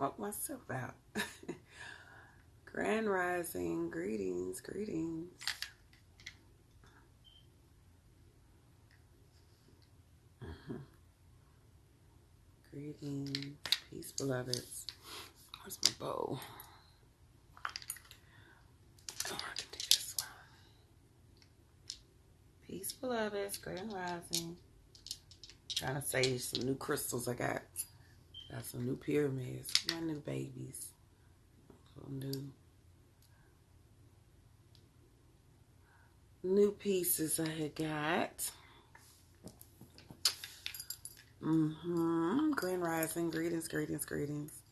smoke myself out. Grand Rising, greetings, greetings. Greetings, peace, beloveds. Where's my bowl? Oh, I can do this one. Peace, beloveds, Grand Rising. Trying to save some new crystals I got. Got some new pyramids, my new babies. New pieces I had got. Grand Rising, greetings, greetings, greetings.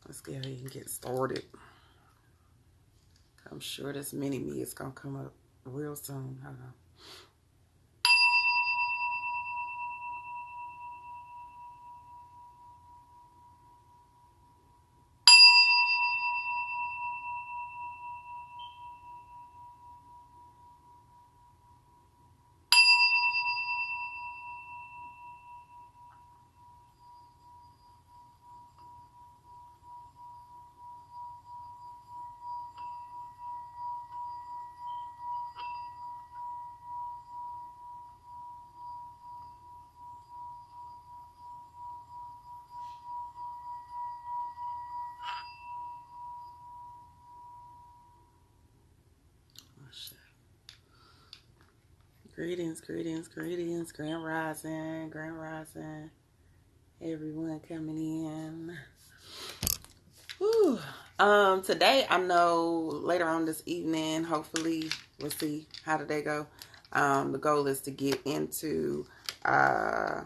Let's go ahead and get started. I'm sure this mini-me is going to come up real soon. Hold on. Greetings, greetings, greetings. Grand Rising, Grand Rising. Everyone coming in. Whew. Today, I know later on this evening, hopefully, we'll see how the day go. The goal is to get into, what's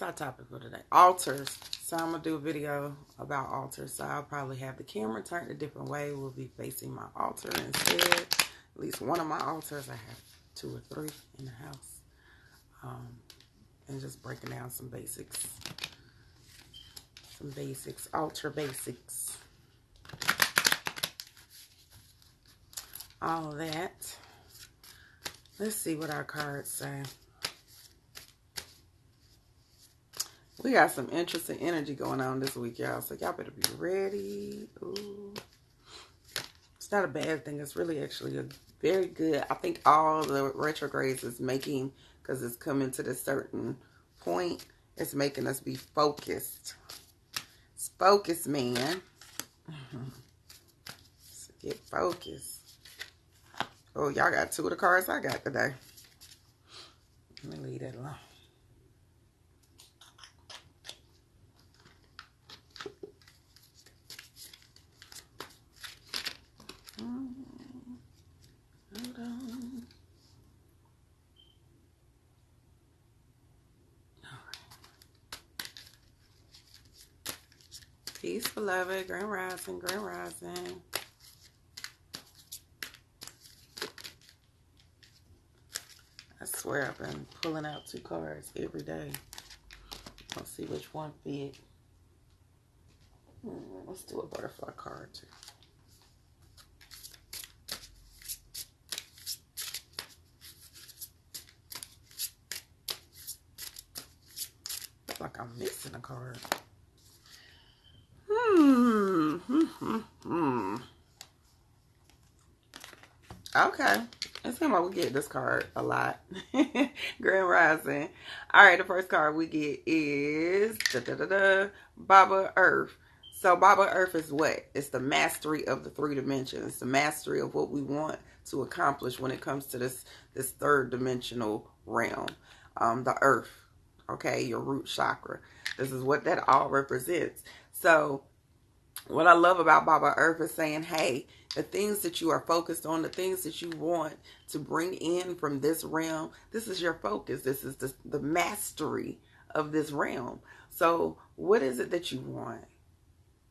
our topic for today? Altars. So I'm going to do a video about altars. So I'll probably have the camera turned a different way. We'll be facing my altar instead. At least one of my altars. I have 2 or 3 in the house. And just breaking down some basics. Some basics. Altar basics. All of that. Let's see what our cards say. We got some interesting energy going on this week, y'all. So y'all better be ready. Ooh. It's not a bad thing. It's really actually a very good. I think all the retrogrades is making, because it's coming to this certain point, it's making us be focused. It's focused, man. So get focused. Oh, y'all got 2 of the cards I got today. Let me leave that alone. Hold on. Peace, beloved. Grand Rising, Grand Rising. I swear I've been pulling out 2 cards every day. Let's see which one fit. Let's do a butterfly card too. Looks like I'm missing a card. Okay. It seems like we get this card a lot. Grand Rising. Alright, the first card we get is Baba Earth. So Baba Earth is what? It's the mastery of the 3 dimensions. It's the mastery of what we want to accomplish when it comes to this 3rd dimensional realm. The earth. Okay, your root chakra. This is what that all represents. So what I love about Baba Earth is saying, hey, the things that you are focused on, the things that you want to bring in from this realm, this is your focus. This is the mastery of this realm. So what is it that you want?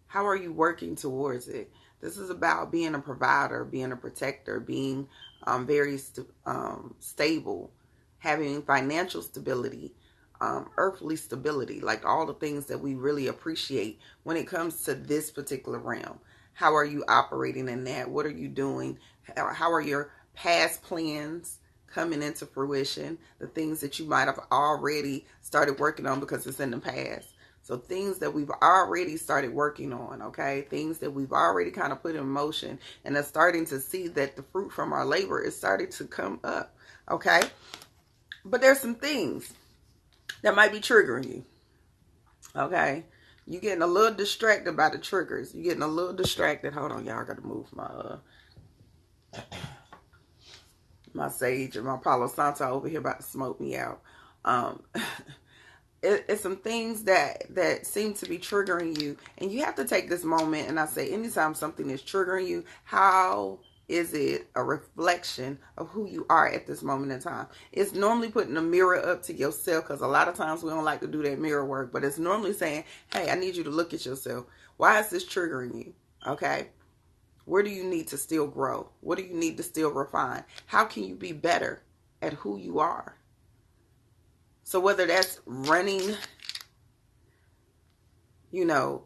How are you working towards it? This is about being a provider, being a protector, being very stable, having financial stability, earthly stability, like all the things that we really appreciate when it comes to this particular realm. How are you operating in that? What are you doing? How are your past plans coming into fruition? The things that you might have already started working on because it's in the past. So things that we've already started working on, okay? Things that we've already kind of put in motion and are starting to see that the fruit from our labor is starting to come up, okay? But there's some things that might be triggering you, okay? You're getting a little distracted by the triggers. You're getting a little distracted. Hold on, y'all. I got to move my sage and my Palo Santo over here about to smoke me out. It's some things that seem to be triggering you, and you have to take this moment. And I say, anytime something is triggering you, how is it a reflection of who you are at this moment in time? It's normally putting a mirror up to yourself, because a lot of times we don't like to do that mirror work, but it's normally saying, hey, I need you to look at yourself. Why is this triggering you? Okay. Where do you need to still grow? What do you need to still refine? How can you be better at who you are? So whether that's running, your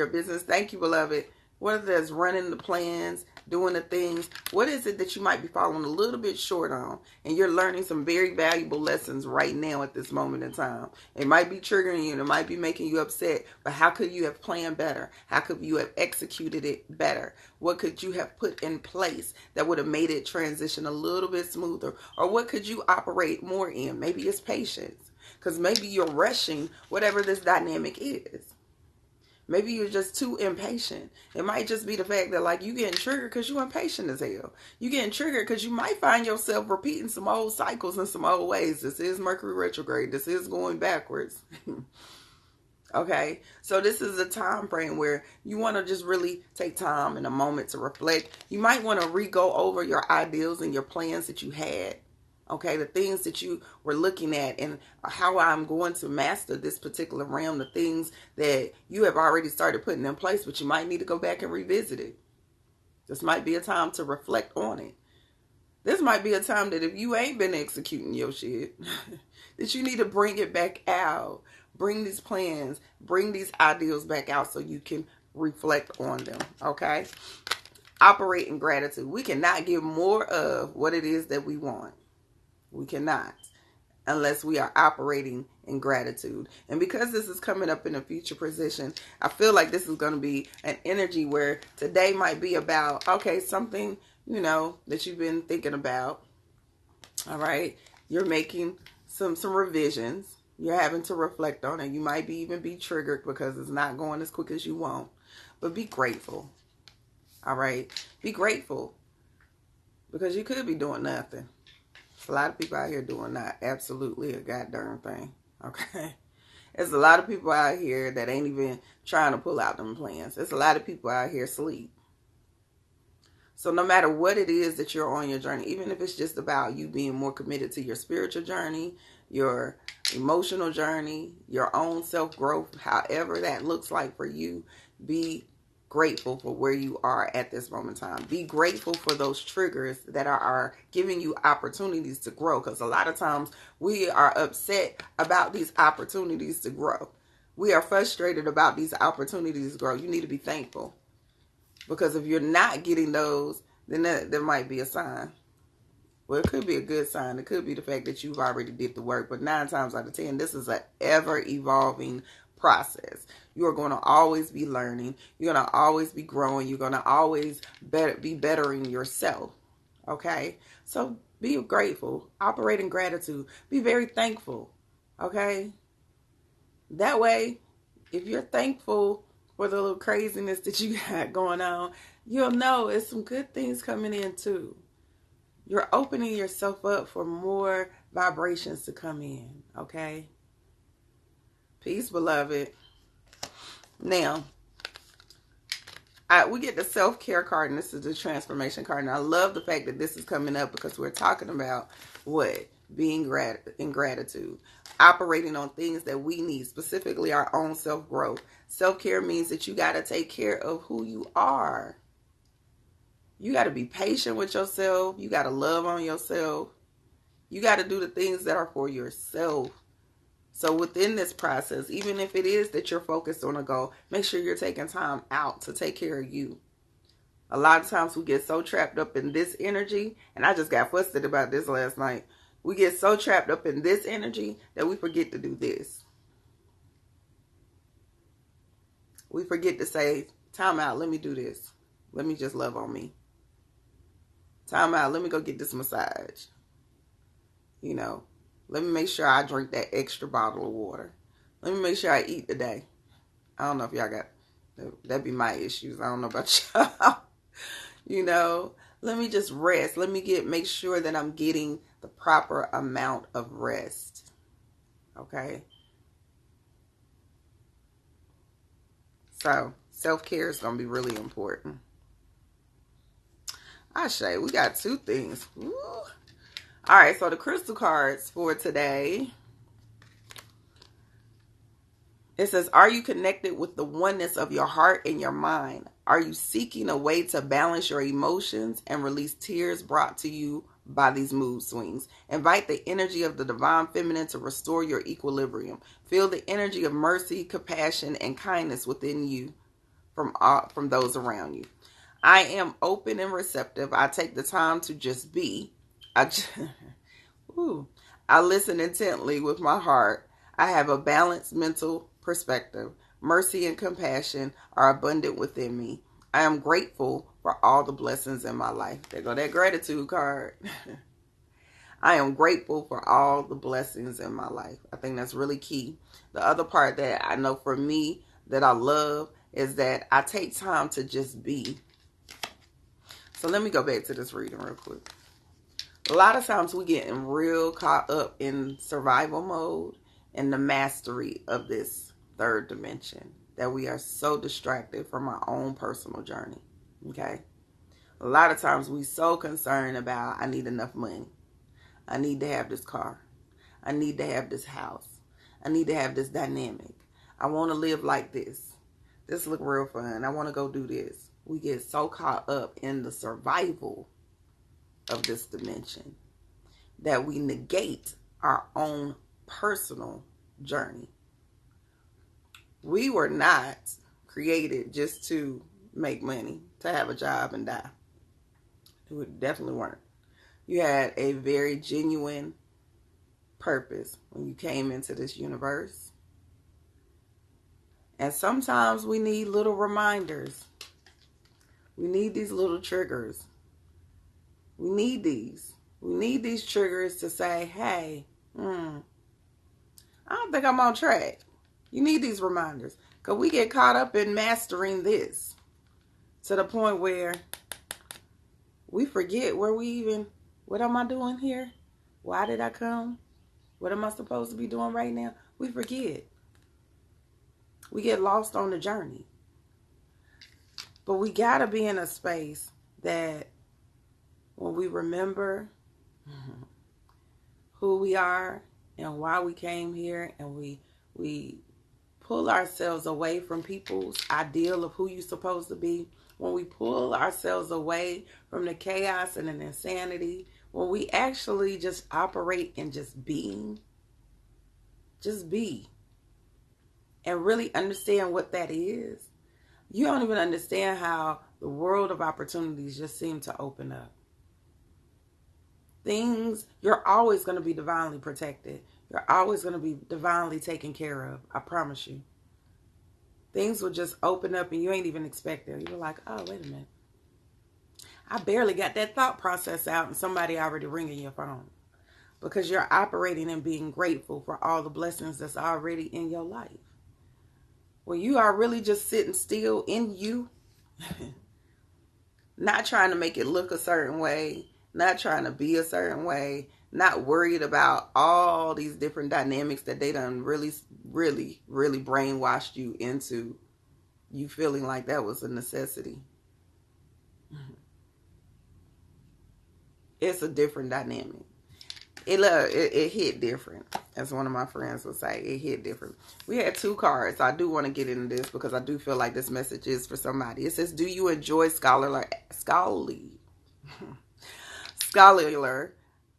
business, thank you, beloved. Whether that's running the plans, doing the things, what is it that you might be falling a little bit short on? And you're learning some very valuable lessons right now at this moment in time. It might be triggering you and it might be making you upset, but how could you have planned better? How could you have executed it better? What could you have put in place that would have made it transition a little bit smoother? Or what could you operate more in? Maybe it's patience, because maybe you're rushing whatever this dynamic is. Maybe you're just too impatient. It might just be the fact that, like, you getting triggered because you're impatient as hell. You getting triggered because you might find yourself repeating some old cycles and some old ways. This is Mercury retrograde. This is going backwards. Okay, so this is a time frame where you want to just really take time and a moment to reflect. You might want to re-go over your ideals and your plans that you had. Okay, the things that you were looking at and how I'm going to master this particular realm, the things that you have already started putting in place, but you might need to go back and revisit it. This might be a time to reflect on it. This might be a time that if you ain't been executing your shit, that you need to bring it back out. Bring these plans, bring these ideals back out so you can reflect on them, okay? Operate in gratitude. We cannot give more of what it is that we want. We cannot, unless we are operating in gratitude. And because this is coming up in a future position, I feel like this is going to be an energy where today might be about, okay, something, that you've been thinking about. All right. You're making some revisions. You're having to reflect on it. You might even be triggered because it's not going as quick as you want. But be grateful. All right. Be grateful, because you could be doing nothing. A lot of people out here doing not absolutely a goddamn thing. Okay. There's a lot of people out here that ain't even trying to pull out them plans. There's a lot of people out here asleep. So no matter what it is that you're on your journey, even if it's just about you being more committed to your spiritual journey, your emotional journey, your own self-growth, however that looks like for you, be grateful for where you are at this moment in time. Be grateful for those triggers that are giving you opportunities to grow, because a lot of times we are upset about these opportunities to grow. We are frustrated about these opportunities to grow. You need to be thankful, because if you're not getting those, then there might be a sign. Well, it could be a good sign. It could be the fact that you've already did the work, but 9 times out of 10, this is an ever-evolving process. You are going to always be learning. You're going to always be growing. You're going to always be bettering yourself. Okay? So be grateful. Operate in gratitude. Be very thankful. Okay? That way, if you're thankful for the little craziness that you got going on, you'll know it's some good things coming in too. You're opening yourself up for more vibrations to come in. Okay? Peace, beloved. Now, we get the self-care card, and this is the transformation card. And I love the fact that this is coming up, because we're talking about what? Being in gratitude. Operating on things that we need, specifically our own self-growth. Self-care means that you got to take care of who you are. You got to be patient with yourself. You got to love on yourself. You got to do the things that are for yourself. So within this process, even if it is that you're focused on a goal, make sure you're taking time out to take care of you. A lot of times we get so trapped up in this energy, and I just got frustrated about this last night. We get so trapped up in this energy that we forget to do this. We forget to say, time out, let me do this. Let me just love on me. Time out, let me go get this massage. You know, let me make sure I drink that extra bottle of water. Let me make sure I eat today. I don't know if y'all got, that'd be my issues. I don't know about y'all. You know, let me just rest. Let me make sure that I'm getting the proper amount of rest. Okay. So self-care is going to be really important. Ashe, we got two things. Woo. All right, so the crystal cards for today. It says, are you connected with the oneness of your heart and your mind? Are you seeking a way to balance your emotions and release tears brought to you by these mood swings? Invite the energy of the divine feminine to restore your equilibrium. Feel the energy of mercy, compassion, and kindness within you from those around you. I am open and receptive. I take the time to just be. I listen intently with my heart. I have a balanced mental perspective. Mercy and compassion are abundant within me. I am grateful for all the blessings in my life. There go that gratitude card. I am grateful for all the blessings in my life. I think that's really key. The other part that I know for me that I love is that I take time to just be. So let me go back to this reading real quick. A lot of times we get real caught up in survival mode and the mastery of this third dimension that we are so distracted from our own personal journey. Okay. A lot of times we so concerned about, I need enough money. I need to have this car. I need to have this house. I need to have this dynamic. I want to live like this. This look real fun. I want to go do this. We get so caught up in the survival of this dimension that we negate our own personal journey. We were not created just to make money, to have a job and die. We definitely weren't. You had a very genuine purpose when you came into this universe. And sometimes we need little reminders. We need these little triggers. We need these. We need these triggers to say, hey, I don't think I'm on track. You need these reminders. Because we get caught up in mastering this to the point where we forget what am I doing here? Why did I come? What am I supposed to be doing right now? We forget. We get lost on the journey. But we got to be in a space that when we remember who we are and why we came here, and we pull ourselves away from people's ideal of who you're supposed to be, when we pull ourselves away from the chaos and the insanity, when we actually just operate in just being, just be, and really understand what that is, you don't even understand how the world of opportunities just seem to open up. You're always going to be divinely protected. You're always going to be divinely taken care of. I promise you. Things will just open up and you ain't even expect it. You're like, oh, wait a minute. I barely got that thought process out and somebody already ringing your phone. Because you're operating and being grateful for all the blessings that's already in your life. When you are really just sitting still in you, not trying to make it look a certain way, not trying to be a certain way, not worried about all these different dynamics that they done really, really, really brainwashed you into you feeling like that was a necessity. It's a different dynamic. It hit different, as one of my friends would say. It hit different. We had two cards. I do want to get into this because I do feel like this message is for somebody. It says, do you enjoy scholarly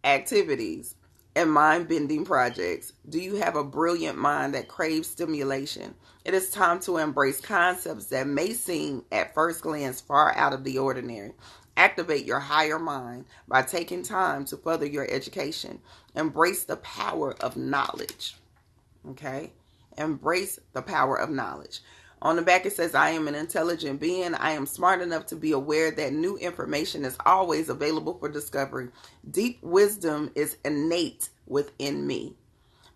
activities and mind-bending projects? Do you have a brilliant mind that craves stimulation? It is time to embrace concepts that may seem at first glance far out of the ordinary. Activate your higher mind by taking time to further your education. Embrace the power of knowledge. Okay? Embrace the power of knowledge. On the back, it says, I am an intelligent being. I am smart enough to be aware that new information is always available for discovery. Deep wisdom is innate within me.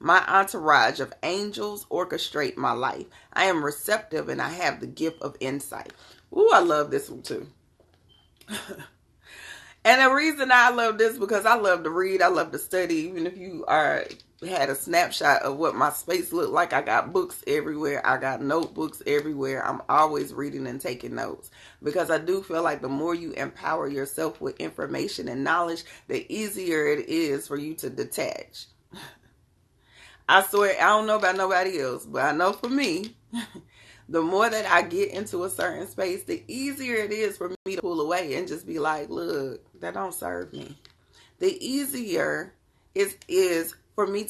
My entourage of angels orchestrate my life. I am receptive and I have the gift of insight. Ooh, I love this one too. And the reason I love this because I love to read, I love to study. Even if you had a snapshot of what my space looked like, I got books everywhere. I got notebooks everywhere. I'm always reading and taking notes because I do feel like the more you empower yourself with information and knowledge, the easier it is for you to detach. I swear, I don't know about nobody else, but I know for me, the more that I get into a certain space, the easier it is for me to pull away and just be like, look, that don't serve me. The easier is for me